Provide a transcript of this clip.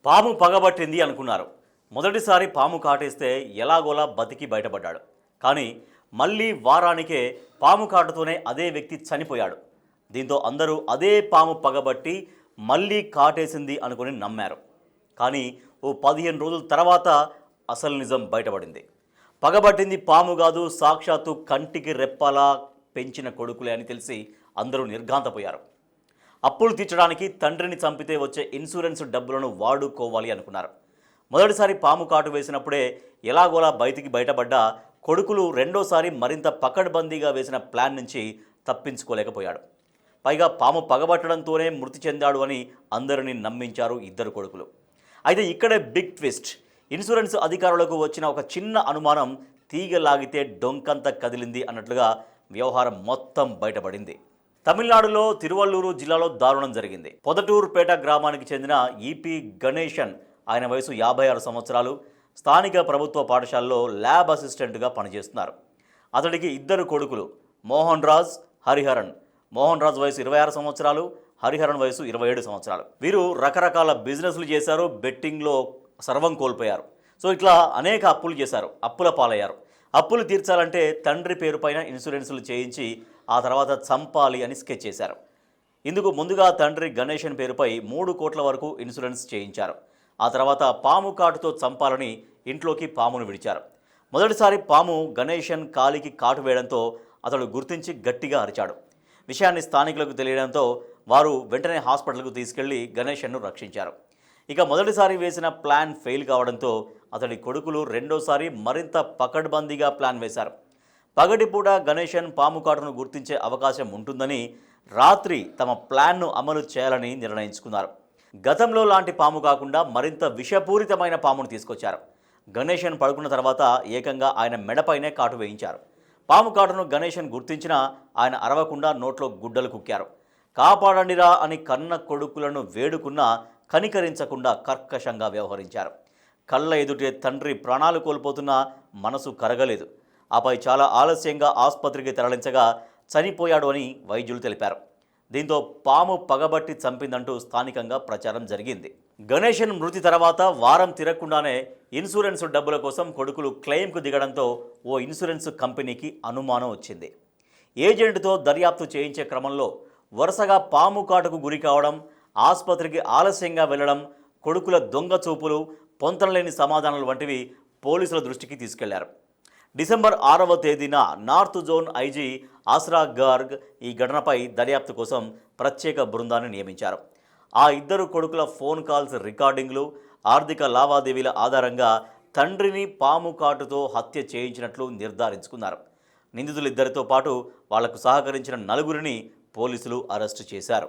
పాము పగబట్టింది అనుకున్నారు. మొదటిసారి పాము కాటేస్తే ఎలాగోలా బతికి బయటపడ్డాడు. కానీ మళ్ళీ వారానికే పాము కాటుతోనే అదే వ్యక్తి చనిపోయాడు. దీంతో అందరూ అదే పాము పగబట్టి మళ్ళీ కాటేసింది అనుకుని నమ్మారు. కానీ ఓ 15 రోజుల తర్వాత అసలు నిజం బయటపడింది. పగబట్టింది పాము కాదు, సాక్షాత్తు కంటికి రెప్పలా పెంచిన కొడుకులే అని తెలిసి అందరూ నిర్ఘాంతపోయారు. అప్పులు తీర్చడానికి తండ్రిని చంపితే వచ్చే ఇన్సూరెన్స్ డబ్బులను వాడుకోవాలి అనుకున్నారు. మొదటిసారి పాము కాటు వేసినప్పుడే ఎలాగోలా బయటపడ్డా కొడుకులు రెండోసారి మరింత పకడ్బందీగా వేసిన ప్లాన్ నుంచి తప్పించుకోలేకపోయాడు. పైగా పాము పగబట్టడంతోనే మృతి చెందాడు అని అందరినీ నమ్మించారు ఇద్దరు కొడుకులు. అయితే ఇక్కడే బిగ్ ట్విస్ట్. ఇన్సూరెన్స్ అధికారులకు వచ్చిన ఒక చిన్న అనుమానం తీగలాగితే డొంకంత కదిలింది అన్నట్లుగా వ్యవహారం మొత్తం బయటపడింది. తమిళనాడులో తిరువల్లూరు జిల్లాలో దారుణం జరిగింది. పొదటూరుపేట గ్రామానికి చెందిన ఈపీ గణేశన్, ఆయన వయసు 56 సంవత్సరాలు, స్థానిక ప్రభుత్వ పాఠశాలలో ల్యాబ్ అసిస్టెంట్గా పనిచేస్తున్నారు. అతడికి ఇద్దరు కొడుకులు, మోహన్ రాజ్, హరిహరన్. మోహన్ రాజ్ వయసు 26 సంవత్సరాలు, హరిహరన్ వయసు 27 సంవత్సరాలు. వీరు రకరకాల బిజినెస్లు చేశారు, బెట్టింగ్లో సర్వం కోల్పోయారు. సో ఇట్లా అనేక అప్పులు చేశారు, అప్పుల పాలయ్యారు. అప్పులు తీర్చాలంటే తండ్రి పేరుపైన ఇన్సూరెన్సులు చేయించి ఆ తర్వాత చంపాలి అని స్కెచ్ చేశారు. ఇందుకు ముందుగా తండ్రి గణేశన్ పేరుపై 3 కోట్ల వరకు ఇన్సూరెన్స్ చేయించారు. ఆ తర్వాత పాము కాటుతో చంపాలని ఇంట్లోకి పామును విడిచారు. మొదటిసారి పాము గణేశన్ కాలికి కాటు వేయడంతో అతడు గుర్తించి గట్టిగా అరిచాడు. విషయాన్ని స్థానికులకు తెలియడంతో వారు వెంటనే హాస్పిటల్కు తీసుకెళ్లి గణేశన్ను రక్షించారు. ఇక మొదటిసారి వేసిన ప్లాన్ ఫెయిల్ కావడంతో అతడి కొడుకులు రెండోసారి మరింత పకడ్బందీగా ప్లాన్ వేశారు. పగటిపూట గణేశన్ పాము కాటును గుర్తించే అవకాశం ఉంటుందని రాత్రి తమ ప్లాన్ను అమలు చేయాలని నిర్ణయించుకున్నారు. గతంలో లాంటి పాము కాకుండా మరింత విషపూరితమైన పామును తీసుకొచ్చారు. గణేశన్ పడుకున్న తర్వాత ఏకంగా ఆయన మెడపైనే కాటు వేయించారు. పాము కాటును గణేశన్ గుర్తించినా ఆయన అరవకుండా నోట్లో గుడ్డలు కుక్కారు. కాపాడండిరా అని కన్న కొడుకులను వేడుకున్నా కనికరించకుండా కర్కశంగా వ్యవహరించారు. కళ్ళ ఎదుటే తండ్రి ప్రాణాలు కోల్పోతున్నా మనసు కరగలేదు. ఆపై చాలా ఆలస్యంగా ఆసుపత్రికి తరలించగా చనిపోయాడు అని వైద్యులు తెలిపారు. దీంతో పాము పగబట్టి చంపిందంటూ స్థానికంగా ప్రచారం జరిగింది. గణేశన్ మృతి తర్వాత వారం తిరగకుండానే ఇన్సూరెన్స్ డబ్బుల కోసం కొడుకులు క్లెయిమ్కు దిగడంతో ఓ ఇన్సూరెన్స్ కంపెనీకి అనుమానం వచ్చింది. ఏజెంట్తో దర్యాప్తు చేయించే క్రమంలో వరుసగా పాము కాటుకు గురి కావడం, ఆసుపత్రికి ఆలస్యంగా వెళ్లడం, కొడుకుల దొంగ చూపులు, పొంతనలేని సమాధానాలు వంటివి పోలీసుల దృష్టికి తీసుకెళ్లారు. డిసెంబర్ 6వ తేదీన north zone IG Aasra Garg ఈ ఘటనపై దర్యాప్తు కోసం ప్రత్యేక బృందాన్ని నియమించారు. ఆ ఇద్దరు కొడుకుల ఫోన్ కాల్స్ రికార్డింగ్లు, ఆర్థిక లావాదేవీల ఆధారంగా తండ్రిని పాము కాటుతో హత్య చేయించినట్లు నిర్ధారించుకున్నారు. నిందితులిద్దరితో పాటు వాళ్లకు సహకరించిన 4గురిని పోలీసులు అరెస్టు చేశారు.